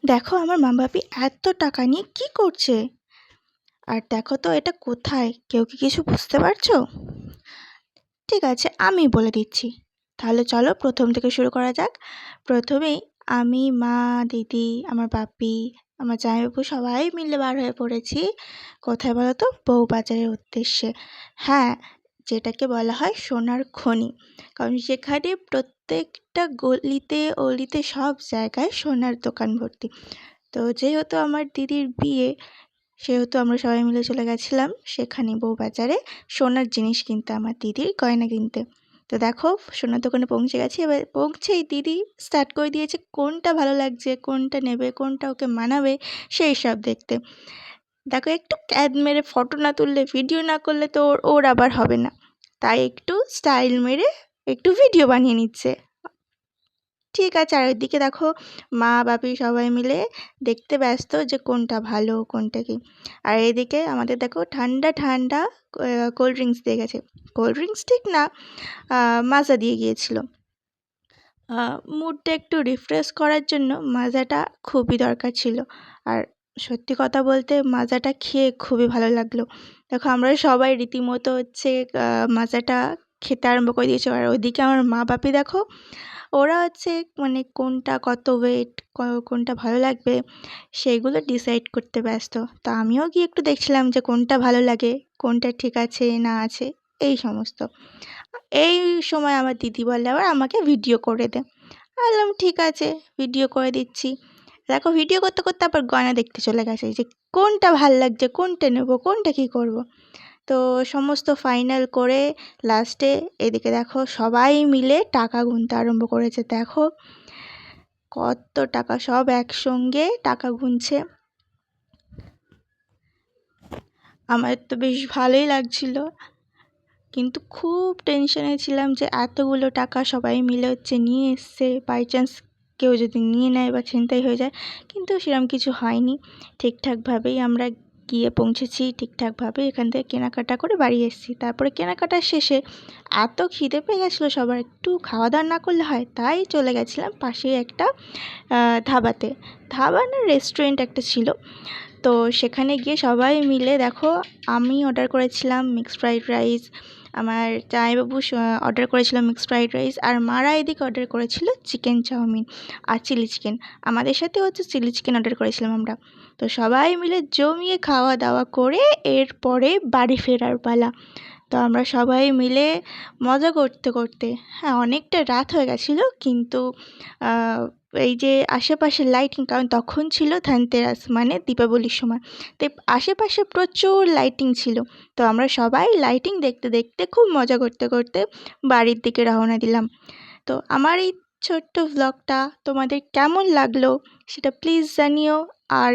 দেখো আমার মা-বাপি এত টাকা নিয়ে কী করছে? আর দেখো তো এটা কোথায়? কেউ কি কিছু বুঝতে পারছো? ঠিক আছে, আমি বলে দিচ্ছি। তাহলে চলো প্রথম থেকে শুরু করা যাক। প্রথমেই আমি, মা, দিদি, আমার বাপি, আমার জামাইবাবু সবাই মিলে বার হয়ে পড়েছি। কোথায় বলো তো? বউবাজারের উদ্দেশ্যে। হ্যাঁ, যেটাকে বলা হয় সোনার খনি। কারণ সেখানে প্রত্যেকটা গলিতে অলিতে সব জায়গায় সোনার দোকান ভর্তি। তো যেহেতু আমার দিদির বিয়ে, সেহেতু আমরা সবাই মিলে চলে গেছিলাম সেখানে বউবাজারে সোনার জিনিস কিনতে, আমার দিদির গয়না কিনতে। তো দেখো সোনার দোকানে পৌঁছে গেছি। এবার পৌঁছেই দিদি স্টার্ট করে দিয়েছে কোনটা ভালো লাগছে, কোনটা নেবে, কোনটা ওকে মানাবে সেই সব দেখতে। দেখো একটু ক্যাদ মেরে ফটো না তুললে, ভিডিও না করলে তো ওর আবার হবে না, তাই একটু স্টাইল মেরে একটু ভিডিও বানিয়ে নিচ্ছে। ঠিক আছে, আর ওইদিকে দেখো মা বাপি সবাই মিলে দেখতে ব্যস্ত যে কোনটা ভালো কোনটা কি। আর এইদিকে আমাদের দেখো ঠান্ডা ঠান্ডা কোল্ড ড্রিঙ্কস দিয়ে গেছে। কোল্ড ড্রিঙ্কস ঠিক না, মাজা দিয়ে গিয়েছিল। মুডটা একটু রিফ্রেশ করার জন্য মাজাটা খুবই দরকার ছিল। আর সত্যি কথা বলতে মাজাটা খেয়ে খুবই ভালো লাগলো। দেখো আমরা সবাই রীতিমতো হচ্ছে মাজাটা খেতে আরম্ভ করে দিয়েছি। আর ওইদিকে আমার মা বাপি দেখো, ওরা হচ্ছে মানে কোনটা কত ওয়েট, কোনটা ভালো লাগবে সেইগুলো ডিসাইড করতে ব্যস্ত। তা আমিও গিয়ে একটু দেখছিলাম যে কোনটা ভালো লাগে, কোনটা ঠিক আছে না আছে এই সমস্ত। এই সময় আমার দিদি বলে আবার আমাকে ভিডিও করে দে। আমি বললাম ঠিক আছে, ভিডিও করে দিচ্ছি। দেখো ভিডিও করতে করতে আবার গয়না দেখতে চলে গেছে যে কোনটা ভাল লাগছে, কোনটা নেবো, কোনটা কী করব। তো সমস্ত ফাইনাল করে লাস্টে এদিকে দেখো সবাই মিলে টাকা গুনতে আরম্ভ করেছে। দেখো কত টাকা, সব একসঙ্গে টাকা গুনছে। আমার তো বেশ ভালোই লাগছিল, কিন্তু খুব টেনশনে ছিলাম যে এতগুলো টাকা সবাই মিলে হচ্ছে নিয়ে এসছে, বাই চান্স কেউ যদি নিয়ে নেয় বা ছিনতাই হয়ে যায়। কিন্তু সেরকম কিছু হয়নি, ঠিকঠাকভাবেই আমরা গিয়ে পৌঁছেছি, ঠিকঠাকভাবে এখান থেকে কেনাকাটা করে বাড়ি এসেছি। তারপরে কেনাকাটার শেষে এত খিদে পেয়ে গেছিলো সবার, একটু খাওয়া দাওয়া না করলে হয়, তাই চলে গেছিলাম পাশেই একটা ধাবাতে। ধাবা না রেস্টুরেন্ট একটা ছিল। তো সেখানে গিয়ে সবাই মিলে দেখো আমি অর্ডার করেছিলাম মিক্সড ফ্রাইড রাইস, আমার জামাইবাবু অর্ডার করেছিল মিক্সড ফ্রাইড রাইস, আর মারা এদিকে অর্ডার করেছিল চিকেন চাউমিন আর চিলি চিকেন। আমাদের সাথে হচ্ছে চিলি চিকেন অর্ডার করেছিলাম আমরা। তো সবাই মিলে জমিয়ে খাওয়া দাওয়া করে এরপরে বাড়ি ফেরার পালা। তো আমরা সবাই মিলে মজা করতে করতে, হ্যাঁ অনেকটা রাত হয়ে গেছিলো, কিন্তু এই যে আশেপাশে লাইটিং, কারণ তখন ছিল ধনতেরাস মানে দীপাবলির সময়, তো আশেপাশে প্রচুর লাইটিং ছিল। তো আমরা সবাই লাইটিং দেখতে দেখতে খুব মজা করতে করতে বাড়ির দিকে রওনা দিলাম। তো আমার এই ছোট্ট ভ্লগটা তোমাদের কেমন লাগলো সেটা প্লিজ জানিও। আর